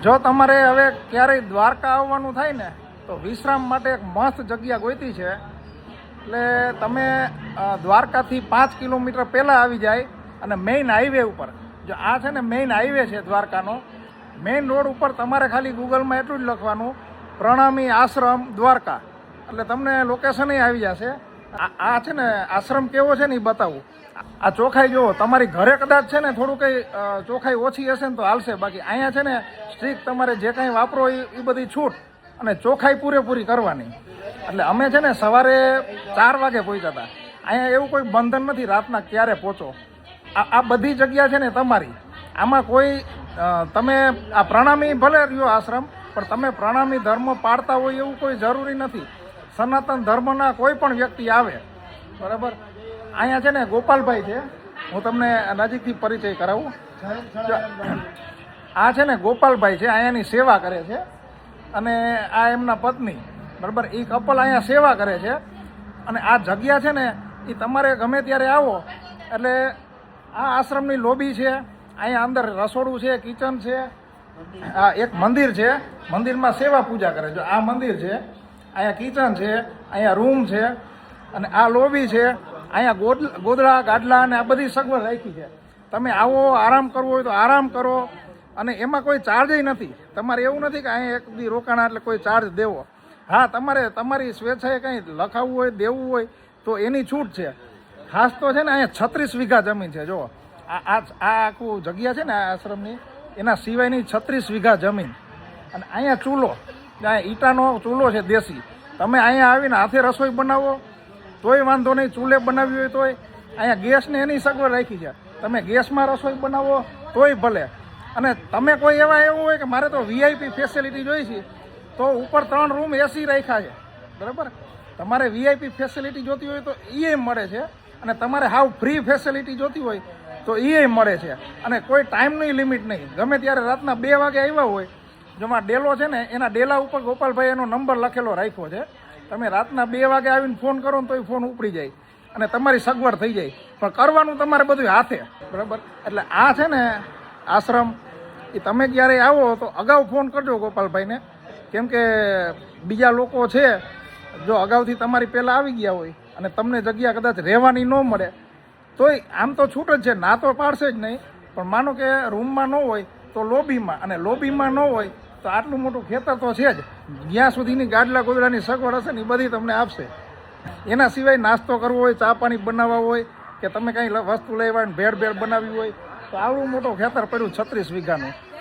જો તમારે હવે ક્યારેય દ્વારકા આવવાનું થાય ને તો વિશ્રામ માટે એક મસ્ત જગ્યા ગોતી છે. એટલે તમે દ્વારકાથી 5 કિલોમીટર પહેલાં આવી જાય અને મેઇન હાઈવે ઉપર, જો આ છે ને મેઇન હાઈવે છે દ્વારકાનો, મેઇન રોડ ઉપર તમારે ખાલી ગૂગલમાં એટલું જ લખવાનું પ્રણામી આશ્રમ દ્વારકા, એટલે તમને લોકેશન આવી જશે. આ છે ને આશ્રમ કેવો છે ને એ બતાવું. આ ચોખાઈ જુઓ, તમારી ઘરે કદાચ છે ને થોડું કંઈ ચોખાઈ ઓછી હશે ને તો હાલશે, બાકી અહીંયા છે ને સ્ટ્રીક તમારે જે કંઈ વાપરો એ બધી છૂટ અને ચોખાઈ પૂરેપૂરી કરવાની. એટલે અમે છે ને સવારે 4 વાગે પહોંચ્યા હતા. અહીંયા એવું કોઈ બંધન નથી રાતના ક્યારે પહોંચો. આ બધી જગ્યા છે ને તમારી. આમાં કોઈ તમે આ પ્રણામી ભલે રહ્યો આશ્રમ, પણ તમે પ્રણામી ધર્મ પાળતા હોય એવું કોઈ જરૂરી નથી. સનાતન ધર્મના કોઈ પણ વ્યક્તિ આવે, બરાબર. અહીંયા છે ને ગોપાલભાઈ છે, હું તમને નજીકથી પરિચય કરાવું. આ છે ને ગોપાલભાઈ છે, અહીંયાની સેવા કરે છે, અને આ એમના પત્ની, બરાબર, એ કપલ અહીંયા સેવા કરે છે. અને આ જગ્યા છે ને એ તમારે ગમે ત્યારે આવો એટલે આ આશ્રમની લોબી છે, અહીંયા અંદર રસોડું છે, કિચન છે, આ એક મંદિર છે, મંદિરમાં સેવા પૂજા કરે. જો આ મંદિર છે, અહીંયા કિચન છે, અહીંયા રૂમ છે, અને આ લોબી છે. અહીંયા ગોદડા ગાડલા અને આ બધી સગવડ રાખી છે. તમે આવો, આરામ કરવો હોય તો આરામ કરો, અને એમાં કોઈ ચાર્જય નથી. તમારે એવું નથી કે અહીંયા એક દી રોકાણા એટલે કોઈ ચાર્જ દેવો. હા, તમારે તમારી સ્વેચ્છાએ કંઈ લખાવવું હોય, દેવું હોય તો એની છૂટ છે. ખાસ તો છે ને અહીંયા 36 વીઘા જમીન છે. જો આ આખું જગ્યા છે ને આ આશ્રમની, એના સિવાયની 36 વીઘા જમીન. અને અહીંયા ચૂલો, અહીંયા ઈંટાનો ચૂલો છે દેશી. તમે અહીંયા આવીને હાથે રસોઈ બનાવો તોય વાંધો નહીં, ચૂલે બનાવવી હોય તોય. અહીંયા ગેસને એની સગવડ રાખી છે. તમે ગેસમાં રસોઈ બનાવો તોય ભલે. અને તમે કોઈ એવું હોય કે મારે તો વીઆઈપી ફેસિલિટી જોઈ છે તો ઉપર 3 રૂમ એસી રાખ્યા છે, બરાબર. તમારે વીઆઈપી ફેસિલિટી જોતી હોય તો એ મળે છે, અને તમારે હાવ ફ્રી ફેસિલિટી જોતી હોય તો એ મળે છે. અને કોઈ ટાઈમની લિમિટ નહીં. ગમે ત્યારે રાતના 2 વાગે આવ્યા હોય, જેમાં ડેલો છે ને એના ડેલા ઉપર ગોપાલભાઈ એનો નંબર લખેલો રાખ્યો છે. તમે રાતના 2 વાગે આવીને ફોન કરો ને તો એ ફોન ઉપડી જાય અને તમારી સગવડ થઈ જાય. પણ કરવાનું તમારે બધું હાથે, બરાબર. એટલે આ છે ને આશ્રમ, એ તમે ક્યારેય આવો તો અગાઉ ફોન કરજો ગોપાલભાઈને, કેમ કે બીજા લોકો છે જો અગાઉથી તમારી પહેલાં આવી ગયા હોય અને તમને જગ્યા કદાચ રહેવાની ન મળે તોય આમ તો છૂટ જ છે, ના તો પાડશે જ નહીં. પણ માનો કે રૂમમાં ન હોય તો લોબીમાં, અને લોબીમાં ન હોય તો આટલું મોટું ખેતર તો છે જ, જ્યાં સુધીની ગાડલા ગોદડાની સગવડ હશે ને એ બધી તમને આપશે. એના સિવાય નાસ્તો કરવો હોય, ચા પાણી બનાવવા હોય, કે તમે કંઈ વસ્તુ લેવા ભેળ બનાવવી હોય તો આવડું મોટું ખેતર પડ્યું 36 વીઘાનું.